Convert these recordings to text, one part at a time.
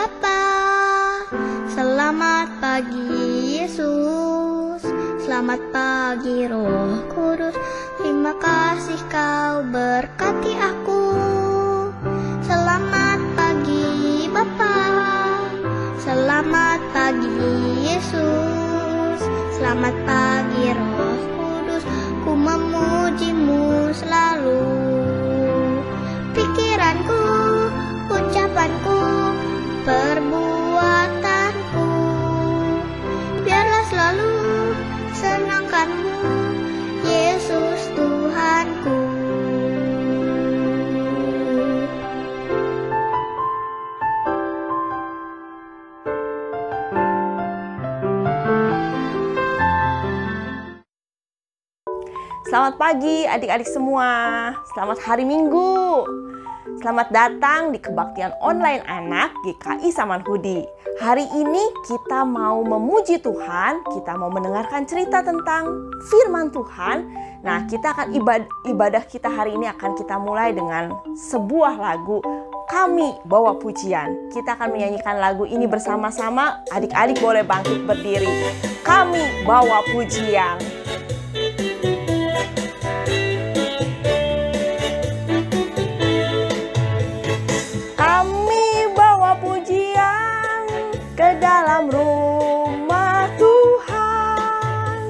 Bapa. Selamat pagi Yesus, selamat pagi Roh Kudus. Terima kasih kau berkati aku. Selamat pagi Bapa, selamat pagi Yesus, selamat pagi Roh Kudus. Ku memujimu selalu. Pikiranku, ucapanku, perbuatanku, biarlah selalu senangkanmu, Yesus Tuhanku. Selamat pagi adik-adik semua. Selamat hari Minggu. Selamat datang di kebaktian online anak GKI Samanhudi. Hari ini kita mau memuji Tuhan, kita mau mendengarkan cerita tentang firman Tuhan. Nah, kita akan ibadah kita hari ini akan kita mulai dengan sebuah lagu, Kami Bawa Pujian. Kita akan menyanyikan lagu ini bersama-sama. Adik-adik boleh bangkit berdiri. Kami Bawa Pujian. Ke dalam rumah Tuhan,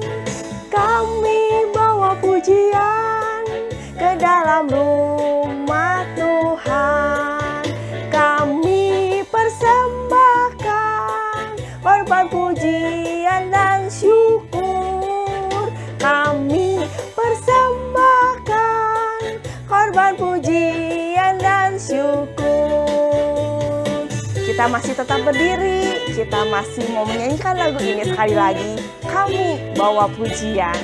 kami bawa pujian. Ke dalam rumah Tuhan, kami persembahkan korban pujian dan syukur. Kami persembahkan korban pujian dan syukur. Kita masih tetap berdiri, kita masih mau menyanyikan lagu ini sekali lagi. Kami bawa pujian.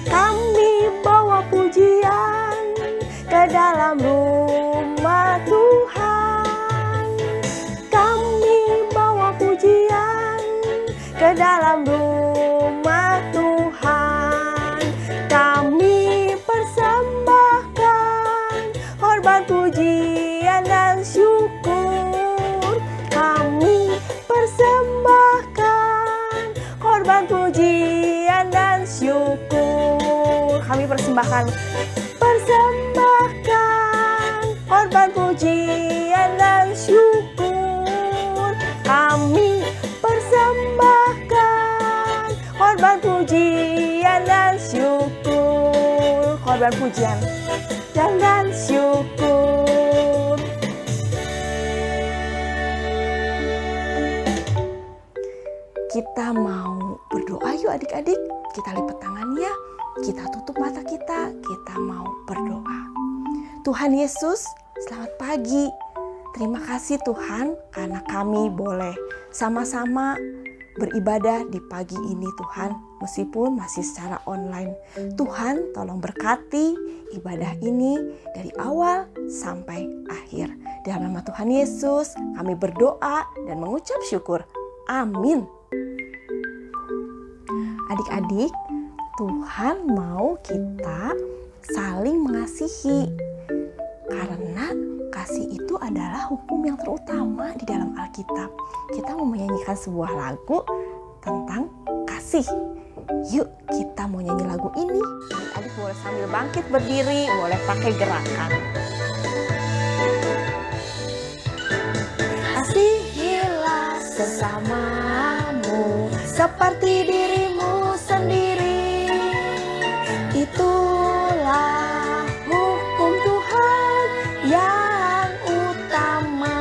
Kami bawa pujian ke dalam rumah Tuhan. Kami bawa pujian ke dalam rumah Tuhan. Kami persembahkan korban pujian dan syukur. Kami persembahkan korban pujian dan syukur. Kami persembahkan korban pujian dan syukur. Kami persembahkan korban pujian dan syukur. Korban pujian dan syukur. Kita mau berdoa yuk adik-adik. Kita lipat tangannya, kita tutup mata kita mau berdoa. Tuhan Yesus, selamat pagi. Terima kasih Tuhan karena kami boleh sama-sama beribadah di pagi ini Tuhan, meskipun masih secara online. Tuhan tolong berkati ibadah ini dari awal sampai akhir. Dalam nama Tuhan Yesus kami berdoa dan mengucap syukur. Amin. Adik-adik, Tuhan mau kita saling mengasihi. Karena kasih itu adalah hukum yang terutama di dalam Alkitab. Kita mau menyanyikan sebuah lagu tentang kasih. Yuk kita mau nyanyi lagu ini. Adik-adik boleh sambil bangkit berdiri, boleh pakai gerakan. Kasihilah sesamamu seperti dirimu sendiri. Itulah hukum Tuhan yang utama.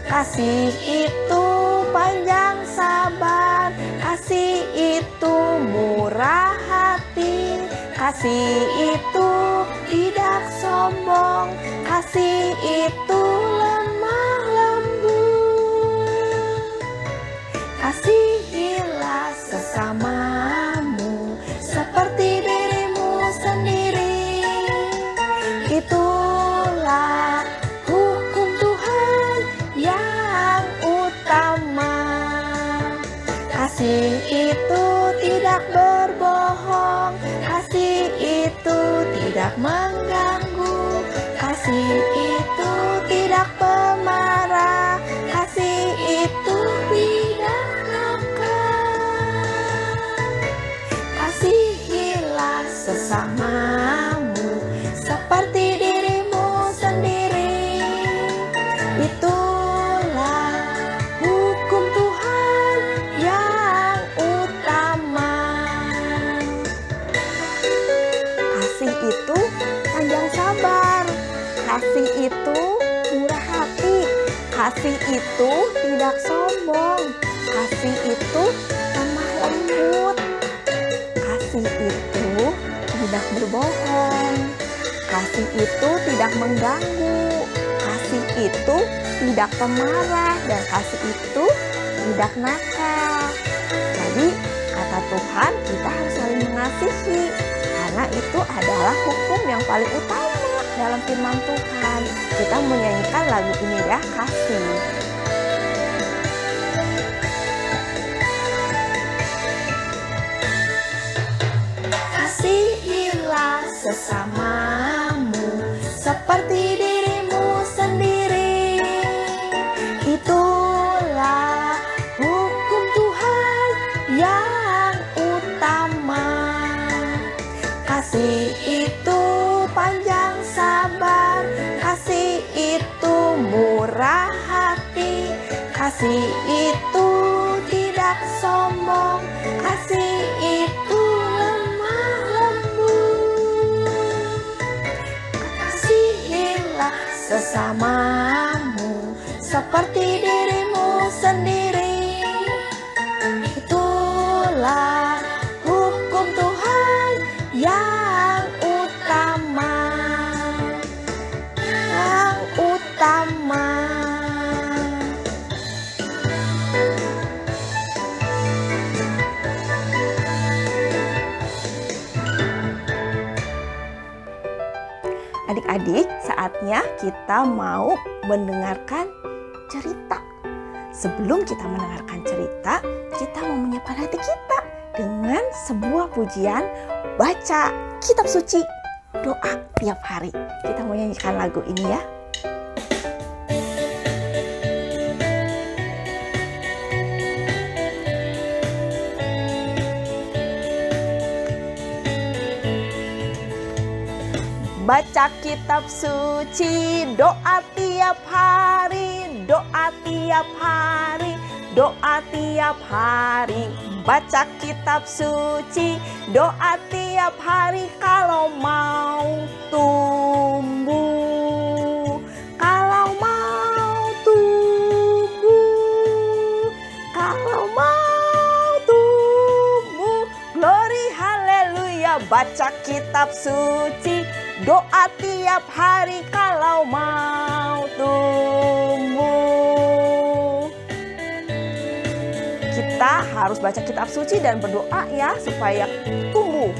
Kasih itu panjang sabar, kasih itu murah hati, kasih itu tidak sombong, kasih itu lemah lembut. Kasihilah sesamamu seperti dirimu sendiri. Itulah hukum Tuhan yang utama. Kasih itu tidak berbohong, kasih itu tidak mengganggu, kasih itu tidak pemarah. Kasih itu tidak sombong. Kasih itu lemah lembut. Kasih itu tidak berbohong. Kasih itu tidak mengganggu. Kasih itu tidak pemarah. Dan kasih itu tidak nakal. Jadi kata Tuhan, kita harus saling mengasihi. Karena itu adalah hukum yang paling utama dalam firman Tuhan. Kita menyanyikan lagu ini ya, kasih. Kasihilah sesamamu seperti dirimu sendiri. Itulah hukum Tuhan yang utama. Kasih itu panjang sabar, kasih itu murah hati, kasih itu tidak sombong, kasih itu lemah lembut. Kasihilah sesamamu seperti dirimu sendiri. Itulah hukum Tuhan yang utama. Yang utama. Adik-adik, saatnya kita mau mendengarkan cerita. Sebelum kita mendengarkan cerita, kita mau menyiapkan hati kita dengan sebuah pujian, baca kitab suci, doa tiap hari. Kita mau nyanyikan lagu ini ya. Baca kitab suci, doa tiap hari, doa tiap hari, doa tiap hari. Baca kitab suci, doa tiap hari kalau mau tumbuh. Kalau mau tumbuh, kalau mau tumbuh. Glory haleluya, baca kitab suci, doa tiap hari kalau mau tumbuh. Kita harus baca kitab suci dan berdoa ya supaya tumbuh.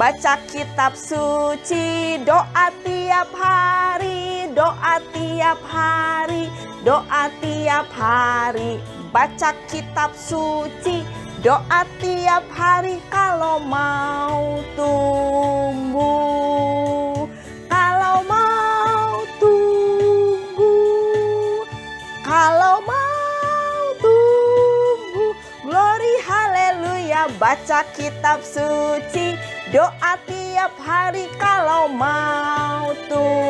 Baca kitab suci, doa tiap hari, doa tiap hari, doa tiap hari. Baca kitab suci, doa tiap hari kalau mau tumbuh. Kalau mau tumbuh. Kalau mau tumbuh. Glory haleluya, baca kitab suci, doa tiap hari kalau mau tumbuh.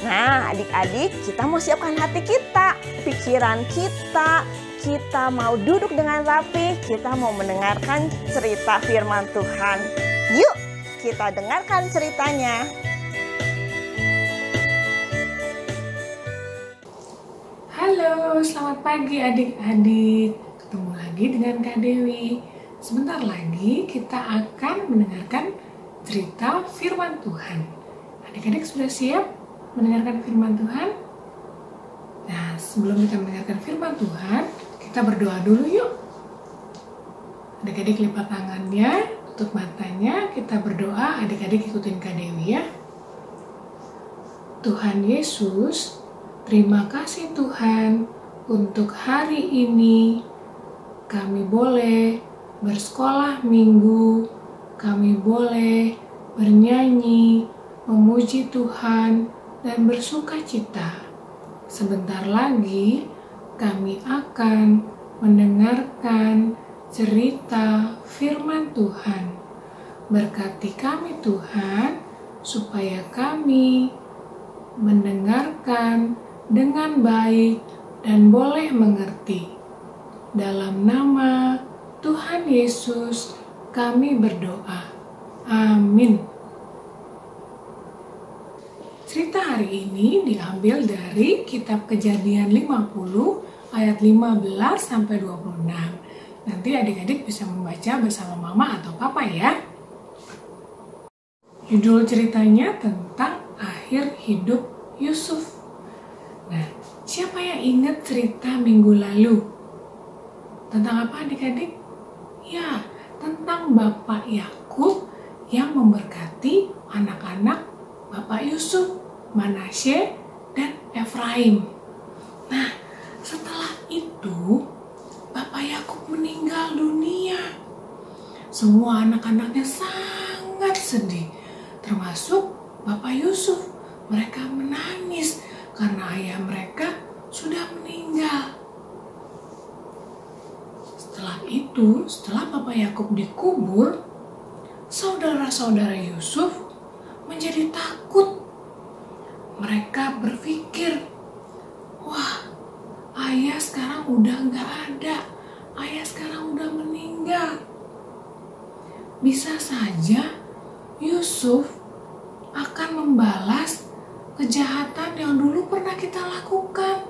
Nah, adik-adik, kita mau siapkan hati kita, pikiran kita. Kita mau duduk dengan rapi, kita mau mendengarkan cerita firman Tuhan. Yuk, kita dengarkan ceritanya. Halo, selamat pagi adik-adik. Ketemu lagi dengan Kak Dewi. Sebentar lagi kita akan mendengarkan cerita firman Tuhan. Adik-adik sudah siap mendengarkan firman Tuhan? Nah, sebelum kita mendengarkan firman Tuhan, kita berdoa dulu yuk. Adik-adik lipat tangannya, tutup matanya, kita berdoa. Adik-adik ikutin Kak Dewi ya. Tuhan Yesus, terima kasih Tuhan untuk hari ini. Kami boleh bersekolah minggu, kami boleh bernyanyi, memuji Tuhan, dan bersuka cita. Sebentar lagi kami akan mendengarkan cerita firman Tuhan. Berkati kami Tuhan, supaya kami mendengarkan dengan baik dan boleh mengerti. Dalam nama Tuhan Yesus kami berdoa. Amin. Cerita hari ini diambil dari kitab Kejadian 50 ayat 15 sampai 26. Nanti adik-adik bisa membaca bersama mama atau papa ya. Judul ceritanya tentang akhir hidup Yusuf. Nah, siapa yang ingat cerita minggu lalu? Tentang apa adik-adik? Ya, tentang Bapak Yakub yang memberkati anak-anak Bapak Yusuf, Manasye, dan Efraim. Nah, setelah itu Bapak Yakub meninggal dunia. Semua anak-anaknya sangat sedih, termasuk Bapak Yusuf. Mereka menangis karena ayah mereka sudah meninggal. Setelah itu, setelah Bapak Yakub dikubur, saudara-saudara Yusuf menjadi takut. Mereka berpikir, wah, ayah sekarang udah gak ada, ayah sekarang udah meninggal. Bisa saja Yusuf akan membalas kejahatan yang dulu pernah kita lakukan.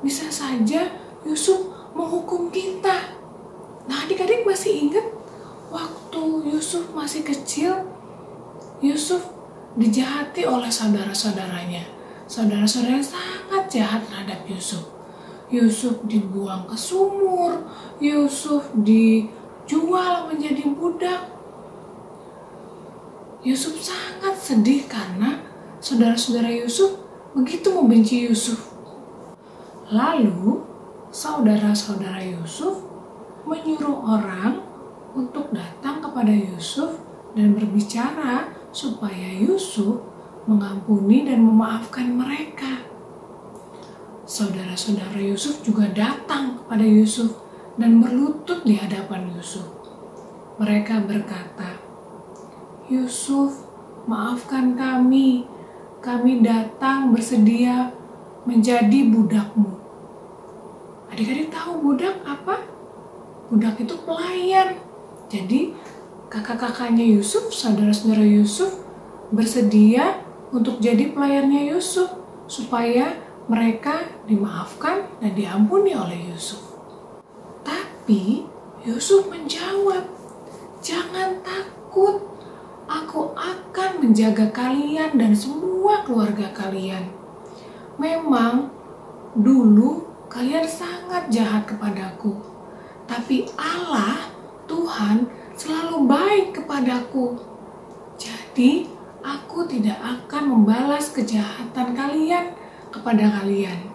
Bisa saja Yusuf menghukum kita. Nah, adik-adik masih ingat waktu Yusuf masih kecil, Yusuf dijahati oleh saudara-saudaranya. Saudara-saudaranya sangat jahat terhadap Yusuf. Yusuf dibuang ke sumur, Yusuf dijual menjadi budak. Yusuf sangat sedih karena saudara-saudara Yusuf begitu membenci Yusuf. Lalu, saudara-saudara Yusuf menyuruh orang untuk datang kepada Yusuf dan berbicara supaya Yusuf mengampuni dan memaafkan mereka. Saudara-saudara Yusuf juga datang kepada Yusuf dan berlutut di hadapan Yusuf. Mereka berkata, "Yusuf, maafkan kami. Kami datang bersedia menjadi budakmu." Adik-adik tahu budak apa? Budak itu pelayan. Jadi kakak-kakaknya Yusuf, saudara-saudara Yusuf bersedia untuk jadi pelayannya Yusuf supaya mereka dimaafkan dan diampuni oleh Yusuf. Tapi Yusuf menjawab, "Jangan takut, aku akan menjaga kalian dan semua keluarga kalian. Memang dulu kalian sangat jahat kepadaku, tapi Allah, Tuhan, selalu baik kepadaku. Jadi, aku tidak akan membalas kejahatan kalian kepada kalian."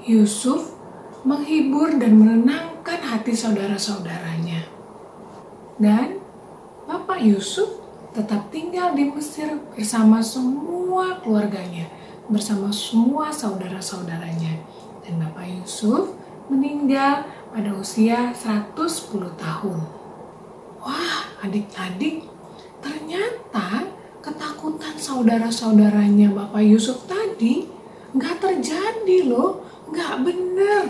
Yusuf menghibur dan menenangkan hati saudara-saudaranya. Dan Bapak Yusuf tetap tinggal di Mesir bersama semua keluarganya, bersama semua saudara-saudaranya. Dan Bapak Yusuf meninggal pada usia 110 tahun. Wah, adik-adik, ternyata ketakutan saudara-saudaranya Bapak Yusuf tadi nggak terjadi loh, nggak benar.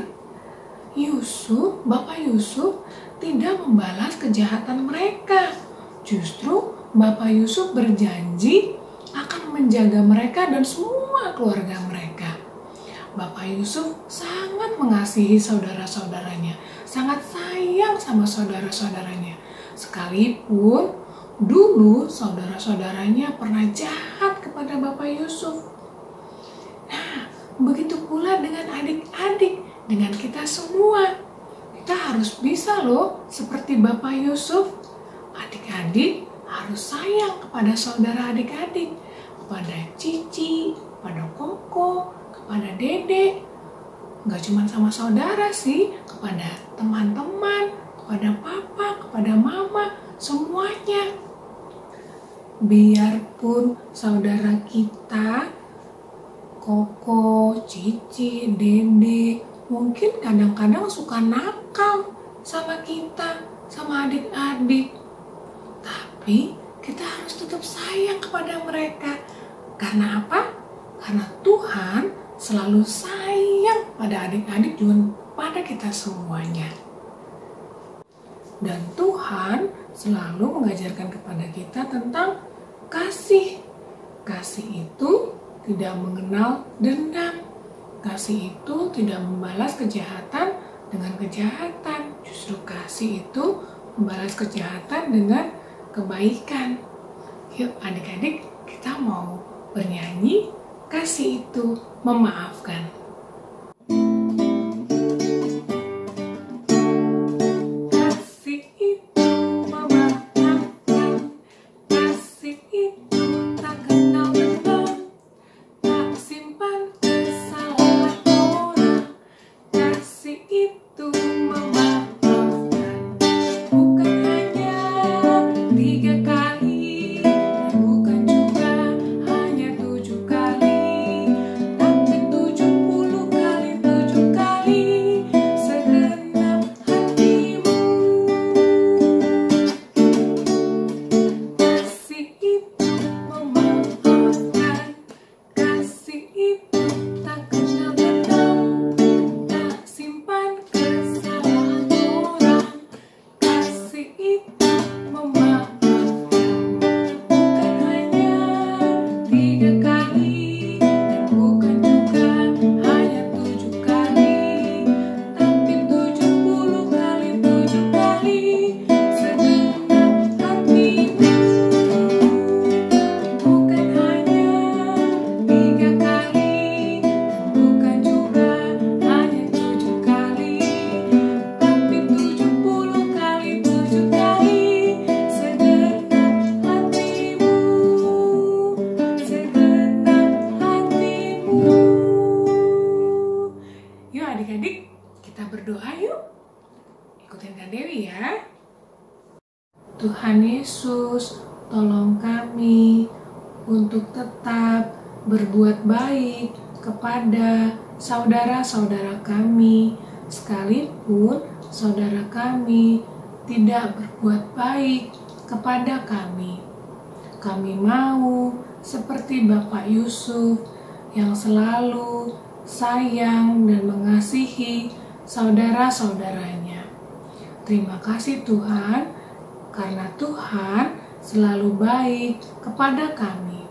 Bapak Yusuf tidak membalas kejahatan mereka. Justru Bapak Yusuf berjanji akan menjaga mereka dan semua keluarga mereka. Bapak Yusuf sangat mengasihi saudara-saudaranya, sangat sayang sama saudara-saudaranya. Sekalipun dulu saudara-saudaranya pernah jahat kepada Bapak Yusuf. Nah, begitu pula dengan adik-adik, dengan kita semua. Kita harus bisa loh seperti Bapak Yusuf. Adik-adik harus sayang kepada saudara adik-adik, kepada Cici, kepada Koko, kepada Dede. Gak cuma sama saudara sih, kepada teman-teman, kepada papa, kepada mama, semuanya. Biarpun saudara kita, Koko, Cici, Dede, mungkin kadang-kadang suka nakal sama kita, sama adik-adik. Tapi kita harus tetap sayang kepada mereka. Karena apa? Karena Tuhan selalu sayang pada adik-adik juga pada kita semuanya. Dan Tuhan selalu mengajarkan kepada kita tentang kasih. Kasih itu tidak mengenal dendam. Kasih itu tidak membalas kejahatan dengan kejahatan. Justru kasih itu membalas kejahatan dengan kebaikan. Yuk adik-adik, kita mau bernyanyi kasih itu memaafkan. Adik-adik, kita berdoa yuk. Ikutin Kak Dewi ya. Tuhan Yesus, tolong kami untuk tetap berbuat baik kepada saudara-saudara kami, sekalipun saudara kami tidak berbuat baik kepada kami. Kami mau seperti Bapak Yusuf yang selalu sayang dan mengasihi saudara-saudaranya. Terima kasih Tuhan, karena Tuhan selalu baik kepada kami.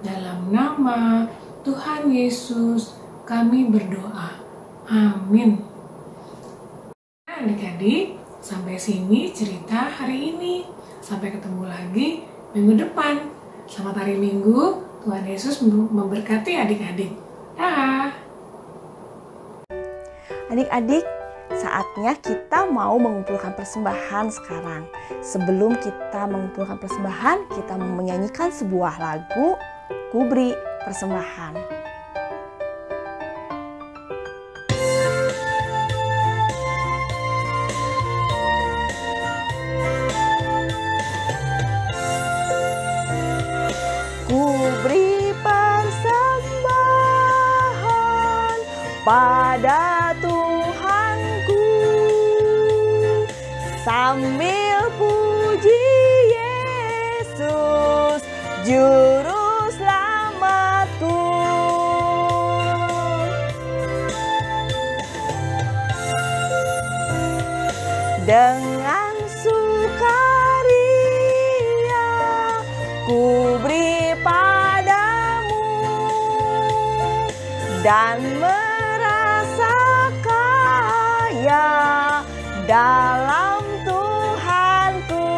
Dalam nama Tuhan Yesus kami berdoa. Amin. Adik-adik, sampai sini cerita hari ini. Sampai ketemu lagi minggu depan. Selamat hari Minggu. Tuhan Yesus memberkati adik-adik. Dah. Adik-adik, saatnya kita mau mengumpulkan persembahan sekarang. Sebelum kita mengumpulkan persembahan, kita menyanyikan sebuah lagu, Ku Beri Persembahan. Ku beri persembahan pada Tuhanku, sambil puji Yesus Juru Selamatku. Dengan sukaria ku beri padamu dan dalam Tuhanku.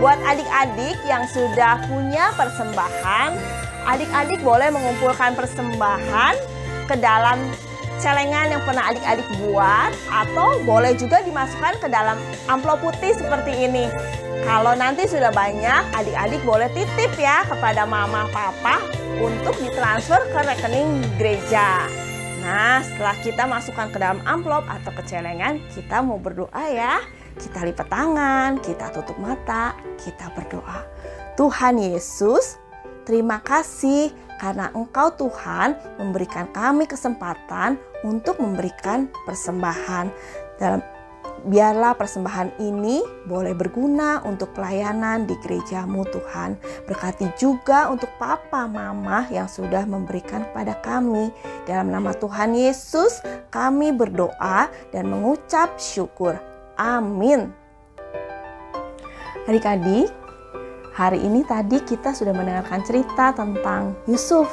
Buat adik-adik yang sudah punya persembahan, adik-adik boleh mengumpulkan persembahan ke dalam celengan yang pernah adik-adik buat, atau boleh juga dimasukkan ke dalam amplop putih seperti ini. Kalau nanti sudah banyak, adik-adik boleh titip ya kepada mama papa untuk ditransfer ke rekening gereja. Nah, setelah kita masukkan ke dalam amplop atau ke celengan, kita mau berdoa ya. Kita lipat tangan, kita tutup mata, kita berdoa. Tuhan Yesus, terima kasih karena Engkau Tuhan memberikan kami kesempatan untuk memberikan persembahan. Biarlah persembahan ini boleh berguna untuk pelayanan di gereja-Mu Tuhan. Berkati juga untuk papa mama yang sudah memberikan kepada kami. Dalam nama Tuhan Yesus kami berdoa dan mengucap syukur. Amin. Adik-adik, Hari ini tadi kita sudah mendengarkan cerita tentang Yusuf.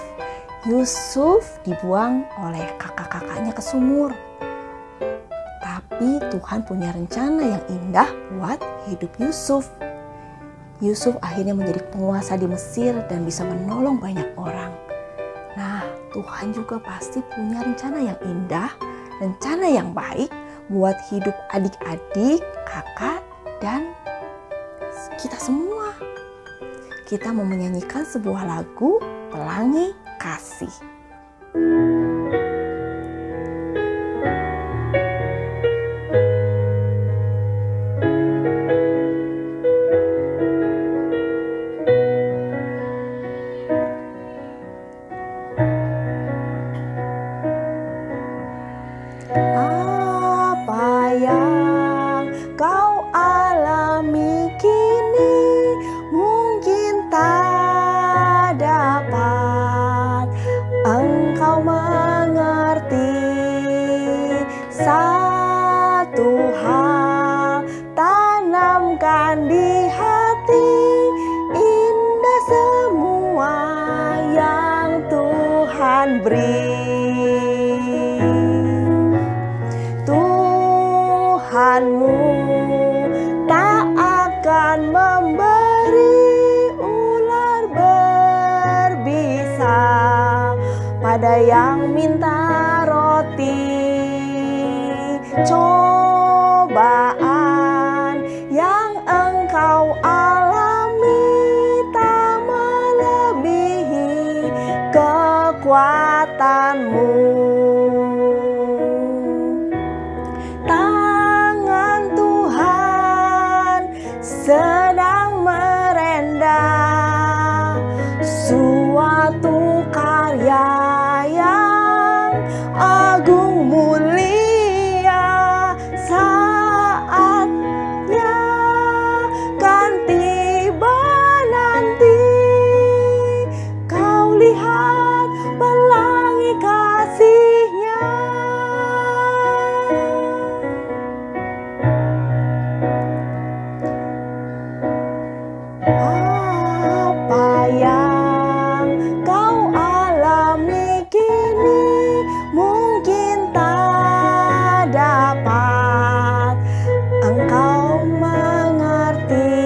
Yusuf dibuang oleh kakak-kakaknya ke sumur. Tapi Tuhan punya rencana yang indah buat hidup Yusuf. Yusuf akhirnya menjadi penguasa di Mesir dan bisa menolong banyak orang. Nah, Tuhan juga pasti punya rencana yang indah, rencana yang baik buat hidup adik-adik, kakak, dan kita semua. Kita mau menyanyikan sebuah lagu Pelangi Kasih. Apa yang kau alami kini mungkin tak dapat engkau mengerti. Satu hal tanamkan di hati, indah semua yang Tuhan beri. Tuhanmu tak akan memberi ular berbisa pada yang minta roti. Cobaan yang engkau alami tak melebihi kekuatanmu. Tangan Tuhan sedang merendah suatu karya yang agung mulia. Saatnya kan tiba nanti, kau lihat pelangi kasih-Nya. Apa yang kau alami kini mungkin tak dapat engkau mengerti.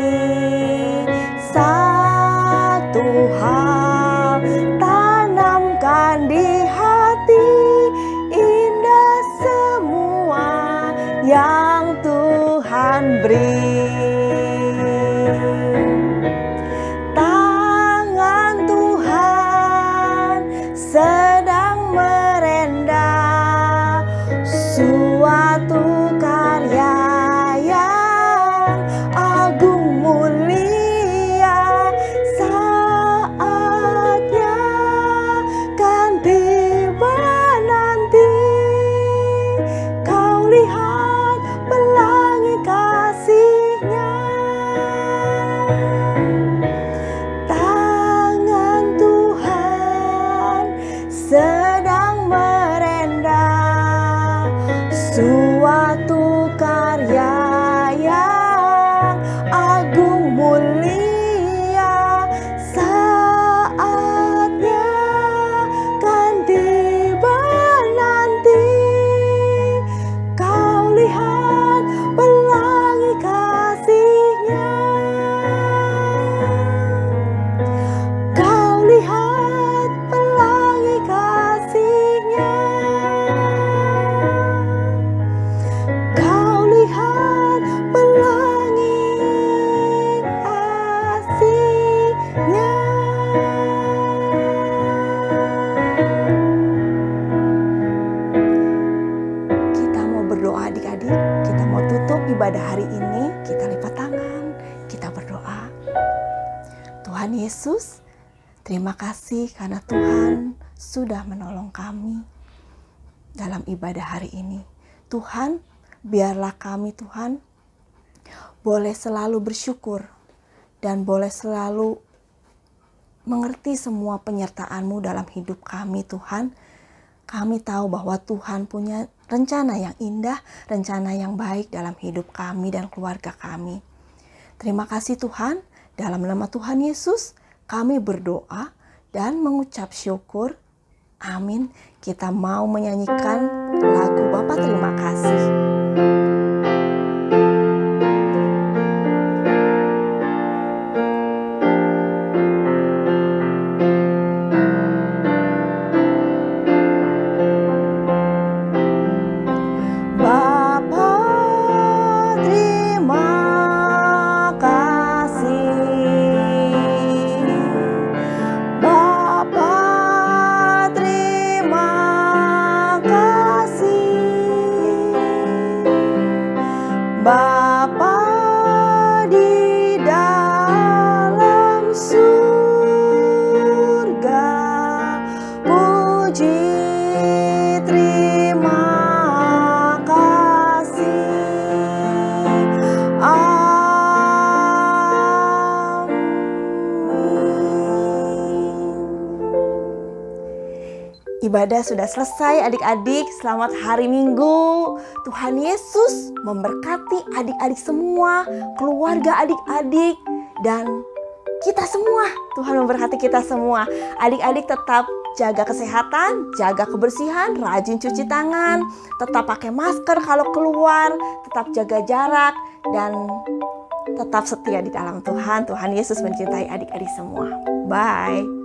Satu hal tanamkan di hati, indah semua yang Tuhan beri. Tangan Tuhan sedang merendah suatu karya yang agung mulia. Saatnya kan tiba nanti, kau lihat pelangi kasih-Nya. Tangan Tuhan sedang merendah suatu karya yang agung mulia. Saatnya kan tiba nanti, kau lihat pelangi kasih-Nya. Kau lihat pelangi kasih-Nya. Kau lihat pelangi kasih-Nya. Kita mau berdoa adik-adik, kita mau tutup ibadah hari ini, kita lipat tangan, kita berdoa. Tuhan Yesus, terima kasih karena Tuhan sudah menolong kami dalam ibadah hari ini. Tuhan, biarlah kami Tuhan boleh selalu bersyukur dan boleh selalu mengerti semua penyertaan-Mu dalam hidup kami Tuhan. Kami tahu bahwa Tuhan punya rencana yang indah, rencana yang baik dalam hidup kami dan keluarga kami. Terima kasih Tuhan, Dalam nama Tuhan Yesus, kami berdoa dan mengucap syukur. Amin. Kita mau menyanyikan lagu Bapa Terima Kasih. Bapa di dalam surga, puji terima kasih. Amin. Ibadah sudah selesai adik-adik, selamat hari Minggu. Tuhan Yesus memberkati adik-adik semua, keluarga adik-adik, dan kita semua. Tuhan memberkati kita semua. Adik-adik tetap jaga kesehatan, jaga kebersihan, rajin cuci tangan, tetap pakai masker kalau keluar, tetap jaga jarak, dan tetap setia di dalam Tuhan. Tuhan Yesus mencintai adik-adik semua. Bye.